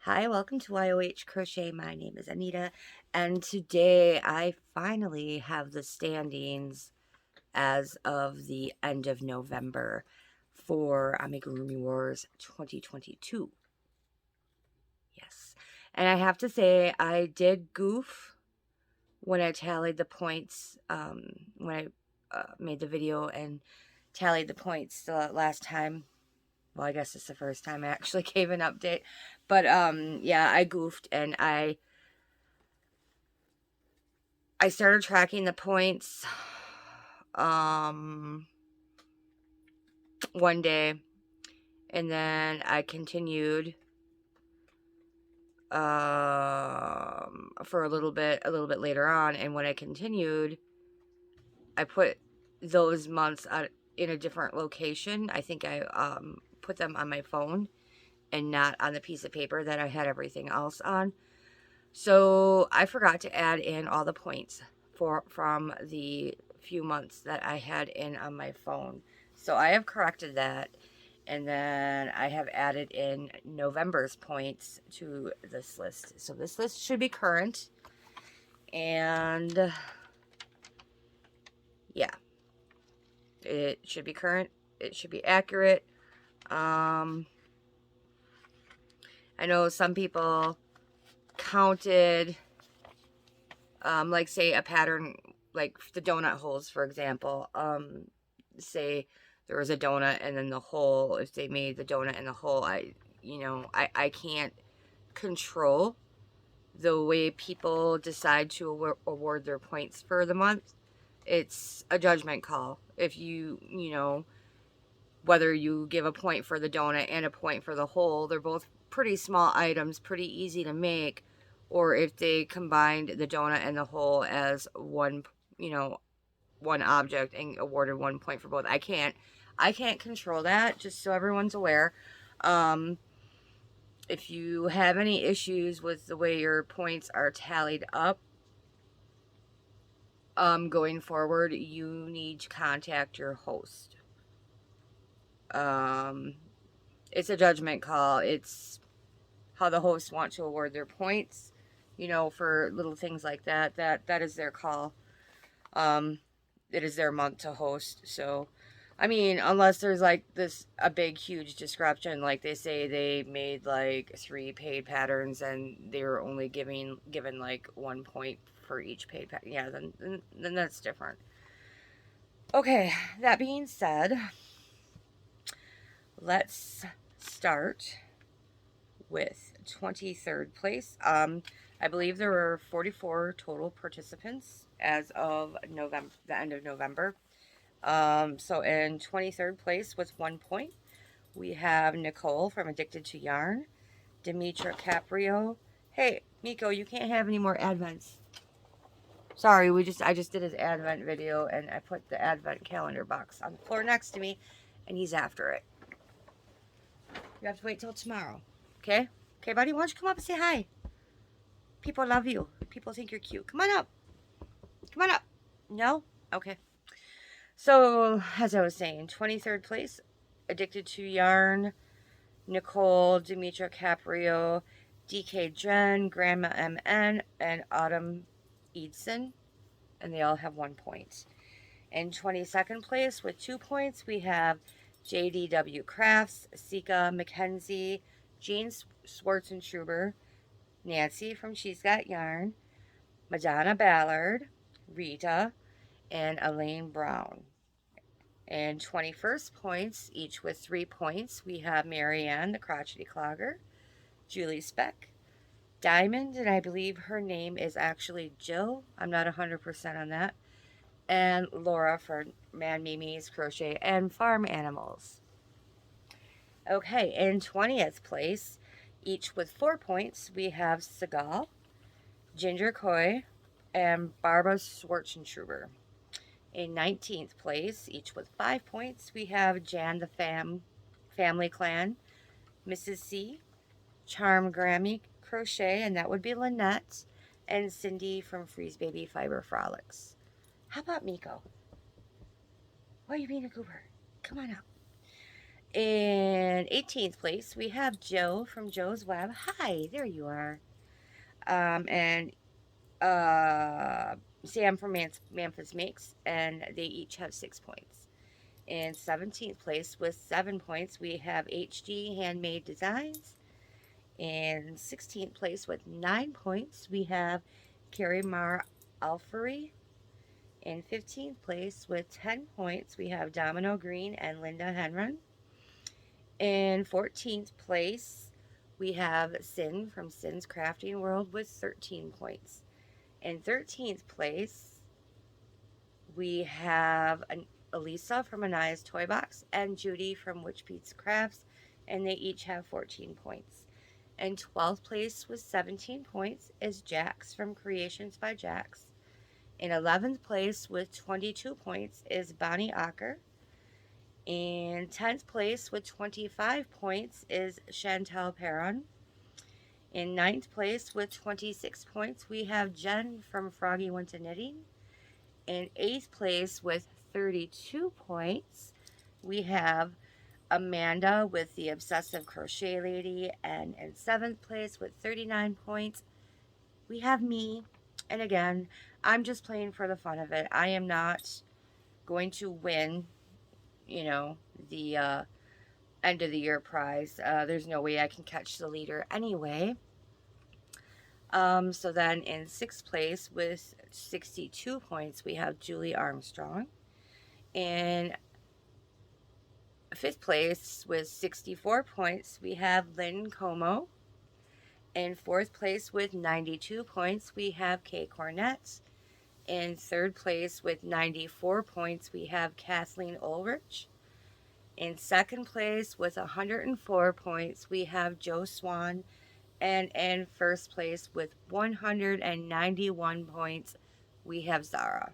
Hi, welcome to YOH Crochet. My name is Anita, and today I finally have the standings as of the end of November for Amigurumi Wars 2022. Yes, and I have to say I did goof when I tallied the points, when I made the video and tallied the points the last time. Well, I guess it's the first time I actually gave an update. But yeah, I goofed and I started tracking the points one day, and then I continued for a little bit later on, and when I continued, I put those months in a different location. I think I put them on my phone and not on the piece of paper that I had everything else on. So I forgot to add in all the points from the few months that I had in on my phone. So I have corrected that, and then I have added in November's points to this list. So this list should be current, and yeah, it should be current. It should be accurate. I know some people counted, like say a pattern, like the donut holes, for example. Say there was a donut and then the hole, if they made the donut in the hole, I can't control the way people decide to award their points for the month. It's a judgment call. If whether you give a point for the donut and a point for the hole, they're both pretty small items, pretty easy to make. Or if they combined the donut and the hole as one object and awarded 1 point for both. I can't control that, just so everyone's aware. If you have any issues with the way your points are tallied up, going forward, you need to contact your host. It's a judgment call. It's how the hosts want to award their points, for little things like that. That is their call. It is their month to host. So, I mean, unless there's like a big, huge disruption, like they say they made like 3 paid patterns and they were only given like 1 point for each paid pattern. Yeah, then that's different. Okay, that being said, let's start with 23rd place. I believe there were 44 total participants as of November, the end of November. So in 23rd place with 1 point, we have Nicole from Addicted to Yarn, Demetra Caprio. Hey, Miko, you can't have any more advents. Sorry, I just did his advent video and I put the advent calendar box on the floor next to me and he's after it. You have to wait till tomorrow. Okay? Okay, buddy, why don't you come up and say hi? People love you. People think you're cute. Come on up. Come on up. No? Okay. So, as I was saying, 23rd place, Addicted to Yarn, Nicole, Demetra Caprio, DK Jen, Grandma MN, and Autumn Edson. And they all have 1 point. In 22nd place with 2 points, we have JDW Crafts, Sika McKenzie, Jean Schwartzentruber, Nancy from She's Got Yarn, Madonna Ballard, Rita, and Elaine Brown. And 21st points, each with 3 points, we have Marianne, the Crotchety Clogger, Julie Speck, Diamond, and I believe her name is actually Jill. I'm not 100% on that. And Laura for Man Mimi's Crochet and Farm Animals. Okay, in 20th place, each with 4 points, we have Segal, Ginger Coy, and Barbara Schwartzentruber. In 19th place, each with 5 points, we have Jan the Family Clan, Mrs. C, Charm Grammy Crochet, and that would be Lynette, and Cindy from Freeze Baby Fiber Frolics. How about Miko? Why are you being a goober? Come on up. In 18th place, we have Joe from Joe's Web. Hi, there you are. And Sam from Memphis Makes, and they each have 6 points. In 17th place, with 7 points, we have HD Handmade Designs. In 16th place, with 9 points, we have Carrie Mar Alfari. In 15th place, with 10 points, we have Domino Green and Linda Henron. In 14th place, we have Sin from Sin's Crafting World with 13 points. In 13th place, we have Elisa from Anaya's Toy Box and Judy from Witchpeacecraft, and they each have 14 points. In 12th place with 17 points is Jax from Creations by Jax. In 11th place with 22 points is Bonnie Acker. In 10th place with 25 points is Chantel Perron. In 9th place with 26 points, we have Jen from Froggy Went to Knitting. In 8th place with 32 points, we have Amanda with the Obsessive Crochet Lady. And in 7th place with 39 points, we have me. And again, I'm just playing for the fun of it. I am not going to win, the end of the year prize. There's no way I can catch the leader anyway. So then in 6th place with 62 points, we have Julie Armstrong. In 5th place with 64 points, we have Lynn Como. In 4th place with 92 points, we have Kay Cornett. In 3rd place with 94 points, we have Kathleen Ulrich. In 2nd place with 104 points, we have Joe Swan. And in 1st place with 191 points, we have Zara.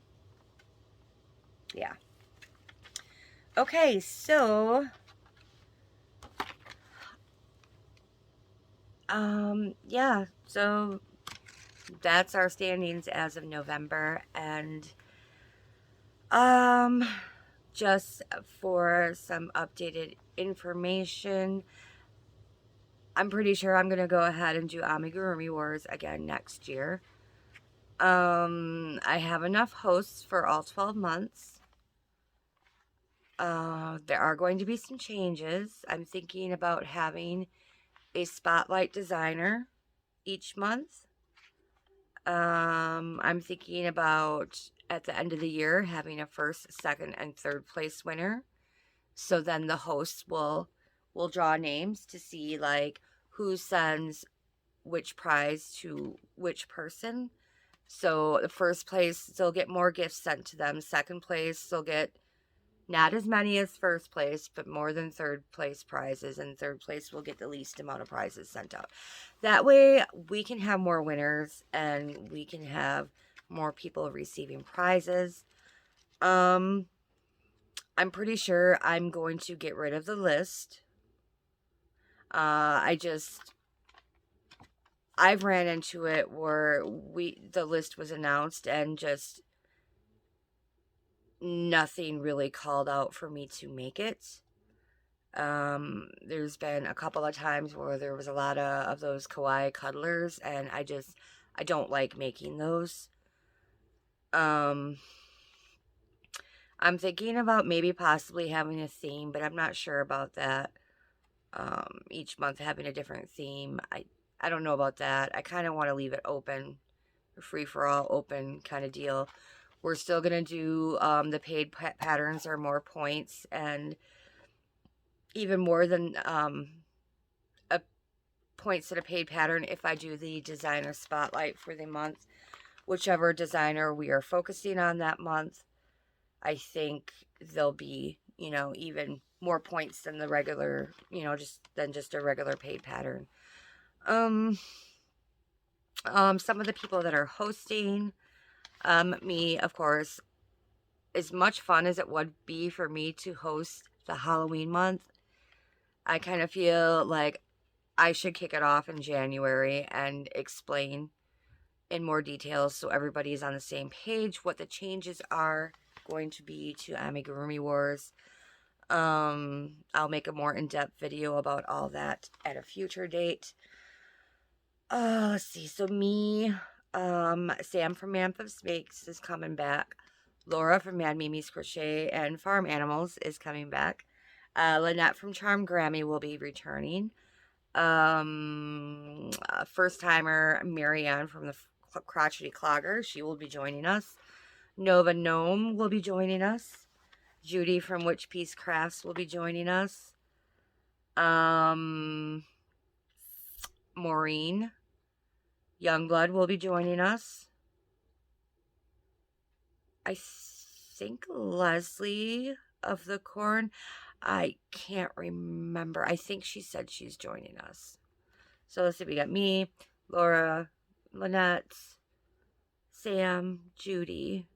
Yeah. Okay, so yeah, so that's our standings as of November. And just for some updated information, I'm pretty sure I'm gonna go ahead and do Amigurumi Wars again next year. I have enough hosts for all 12 months. There are going to be some changes. I'm thinking about having a spotlight designer each month. I'm thinking about at the end of the year having a 1st, 2nd, and 3rd place winner. So then the hosts will draw names to see like who sends which prize to which person. So the 1st place, they'll get more gifts sent to them. 2nd place, they'll get not as many as 1st place, but more than 3rd place prizes. And 3rd place will get the least amount of prizes sent out. That way we can have more winners and we can have more people receiving prizes. I'm pretty sure I'm going to get rid of the list. I've ran into it where the list was announced and just nothing really called out for me to make it. There's been a couple of times where there was a lot of those kawaii cuddlers, and I don't like making those. I'm thinking about maybe possibly having a theme, but I'm not sure about that. Each month having a different theme. I don't know about that. I kind of want to leave it open, free for all, open kind of deal. We're still going to do the paid patterns are more points, and even more than a points in a paid pattern if I do the designer spotlight for the month. Whichever designer we are focusing on that month, I think there'll be, even more points than the regular, just a regular paid pattern. Some of the people that are hosting, me, of course, as much fun as it would be for me to host the Halloween month, I kind of feel like I should kick it off in January and explain in more detail so everybody's on the same page what the changes are going to be to Amigurumi Wars. I'll make a more in-depth video about all that at a future date. Let's see. So me, Sam from Man of Snakes is coming back. Laura from Mad Mimi's Crochet and Farm Animals is coming back. Lynette from Charm Grammy will be returning. First timer Marianne from the Crotchety Clogger, she will be joining us. Nova Gnome will be joining us. Judy from Witchpeacecraft will be joining us. Maureen Youngblood will be joining us. I think Leslie of the Corn. I can't remember. I think she said she's joining us. So let's see. We got me, Laura, Lynette, Sam, Judy,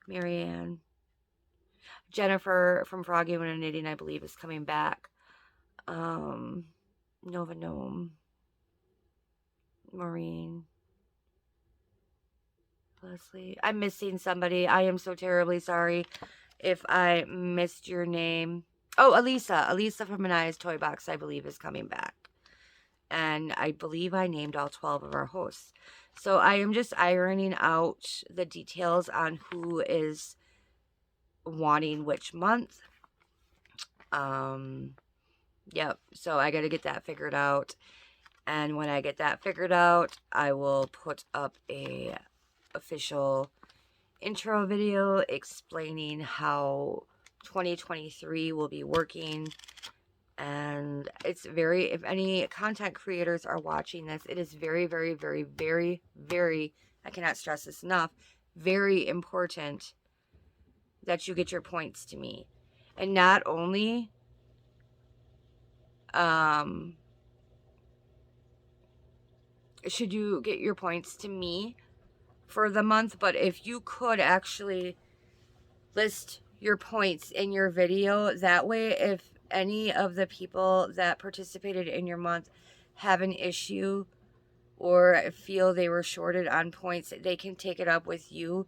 Marianne, Jennifer from Froggy When Knitting, I believe, is coming back. Nova Gnome, Maureen, Leslie. I'm missing somebody. I am so terribly sorry if I missed your name. Oh, Elisa. Elisa from Anaya's Toy Box, I believe, is coming back. And I believe I named all 12 of our hosts. So I am just ironing out the details on who is wanting which month. Yep. So I got to get that figured out. And when I get that figured out, I will put up a official intro video explaining how 2023 will be working. And it's very, if any content creators are watching this, it is very, very, very, very, very, I cannot stress this enough, very important that you get your points to me. And not only should you get your points to me for the month, but if you could actually list your points in your video, that way if any of the people that participated in your month have an issue or feel they were shorted on points, they can take it up with you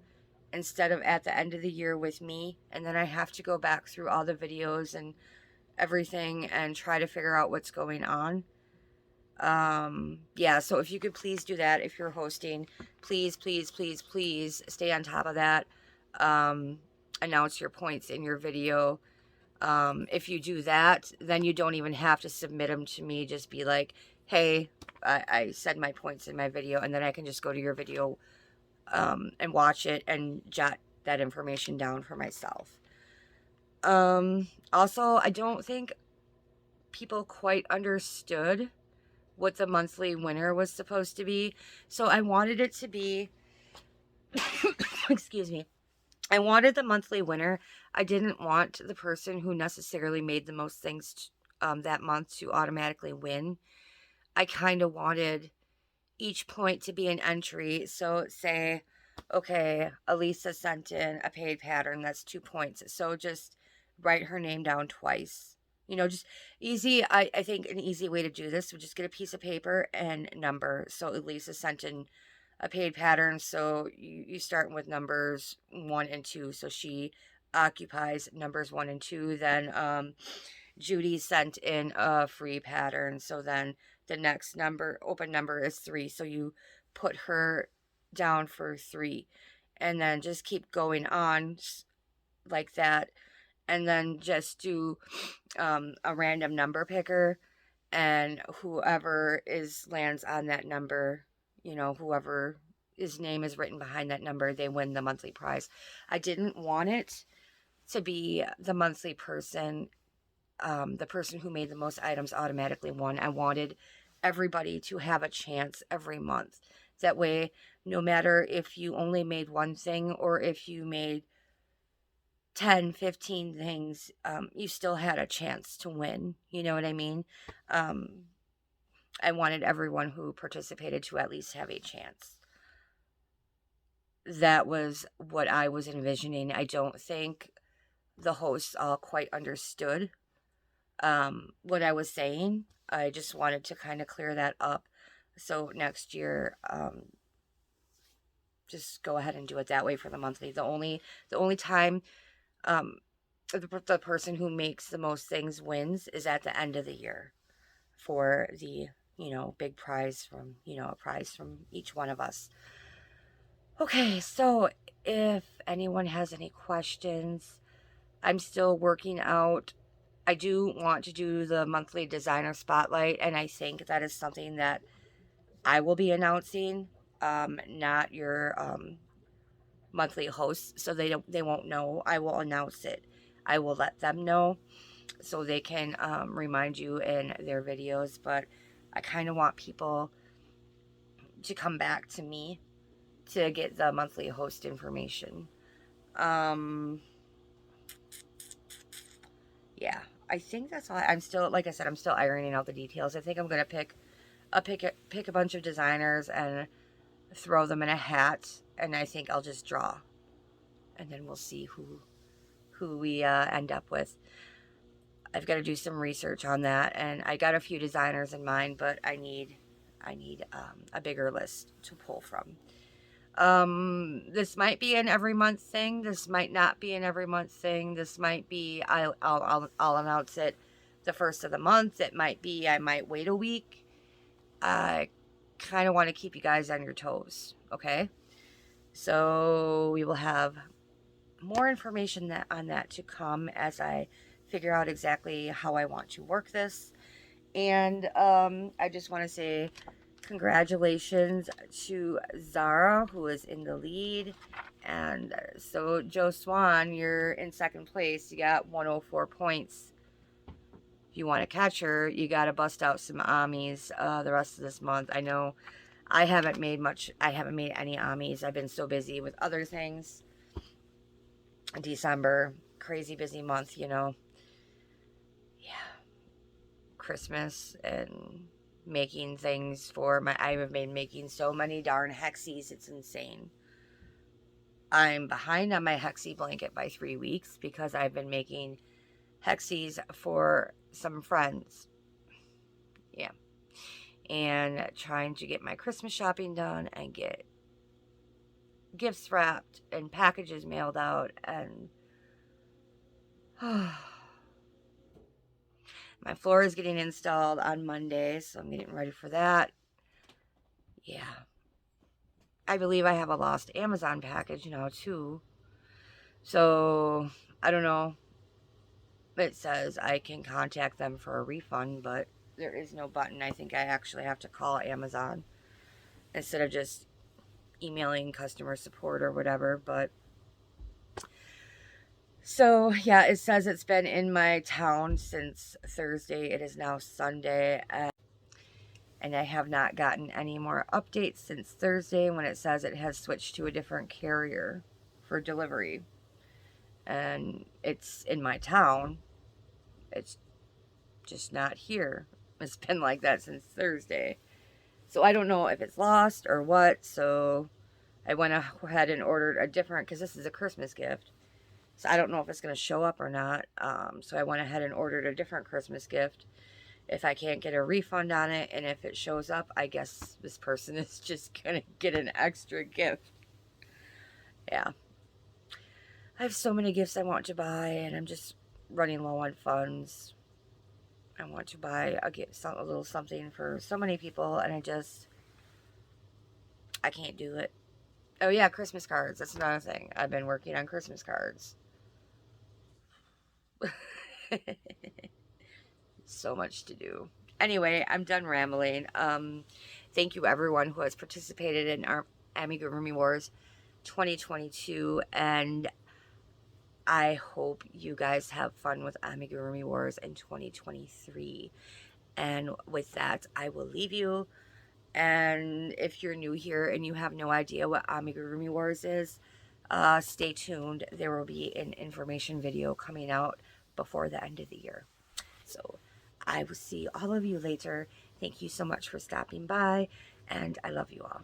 instead of at the end of the year with me, and then I have to go back through all the videos and everything and try to figure out what's going on. Yeah, so if you could please do that if you're hosting, please, please, please, please stay on top of that. Announce your points in your video. If you do that, then you don't even have to submit them to me. Just be like, hey, I said my points in my video, and then I can just go to your video and watch it and jot that information down for myself. Also, I don't think people quite understood what the monthly winner was supposed to be. So I wanted it to be, excuse me, I wanted the monthly winner. I didn't want the person who necessarily made the most things that month to automatically win. I kind of wanted each point to be an entry. So say, okay, Elisa sent in a paid pattern. That's 2 points. So just write her name down twice. You know, just easy. I think an easy way to do this would just get a piece of paper and number. So Elisa sent in a paid pattern. So you start with numbers 1 and 2. So she occupies numbers 1 and 2. Then Judy sent in a free pattern. So then the next number, open number, is 3. So you put her down for 3. And then just keep going on like that. And then just do a random number picker. And whoever lands on that number, you know, whoever his name is written behind that number, they win the monthly prize. I didn't want it to be the monthly person, the person who made the most items automatically won. I wanted everybody to have a chance every month. That way, no matter if you only made one thing or if you made 10, 15 things, you still had a chance to win. You know what I mean? I wanted everyone who participated to at least have a chance. That was what I was envisioning. I don't think the hosts all quite understood what I was saying. I just wanted to kind of clear that up. So next year, just go ahead and do it that way for the monthly. The only time the person who makes the most things wins is at the end of the year for the, big prize from, a prize from each one of us. Okay, so if anyone has any questions, I'm still working out. I do want to do the monthly designer spotlight, and I think that is something that I will be announcing, not your monthly hosts, so they won't know. I will announce it. I will let them know so they can remind you in their videos. But I kind of want people to come back to me to get the monthly host information. Um, yeah, I think that's all. I'm still, like I said, I'm still ironing out the details. I think I'm gonna pick a bunch of designers and throw them in a hat, and I think I'll just draw, and then we'll see who we end up with. I've got to do some research on that, and I got a few designers in mind, but I need a bigger list to pull from. This might be an every month thing. This might not be an every month thing. This might be I'll announce it the first of the month. It might be I might wait a week. I kind of want to keep you guys on your toes. Okay, so we will have more information on that to come as I figure out exactly how I want to work this. And I just want to say congratulations to Zara, who is in the lead. And so Joe Swan, you're in second place. You got 104 points. If you want to catch her, you got to bust out some Amis the rest of this month. I know I haven't made any Amis. I've been so busy with other things. December, crazy busy month, Yeah. Christmas and making things for I've been making so many darn hexies, it's insane. I'm behind on my hexie blanket by 3 weeks because I've been making hexies for some friends. Yeah. And trying to get my Christmas shopping done and get gifts wrapped and packages mailed out, and my floor is getting installed on Monday, so I'm getting ready for that. Yeah. I believe I have a lost Amazon package now, too. So, I don't know. It says I can contact them for a refund, but there is no button. I think I actually have to call Amazon instead of just emailing customer support or whatever. But so, yeah, it says it's been in my town since Thursday. It is now Sunday, and I have not gotten any more updates since Thursday when it says it has switched to a different carrier for delivery. And it's in my town. It's just not here. It's been like that since Thursday. So I don't know if it's lost or what. So I went ahead and ordered a different, because this is a Christmas gift. So I don't know if it's going to show up or not. So I went ahead and ordered a different Christmas gift. If I can't get a refund on it, and if it shows up, I guess this person is just going to get an extra gift. Yeah. I have so many gifts I want to buy, and I'm just running low on funds. I want to buy a little something for so many people, and I can't do it. Oh yeah, Christmas cards. That's another thing. I've been working on Christmas cards. So much to do. Anyway, I'm done rambling. Thank you everyone who has participated in our Amigurumi Wars 2022, and I hope you guys have fun with Amigurumi Wars in 2023. And with that, I will leave you. And if you're new here and you have no idea what Amigurumi Wars is, stay tuned. There will be an information video coming out before the end of the year. So I will see all of you later. Thank you so much for stopping by, and I love you all.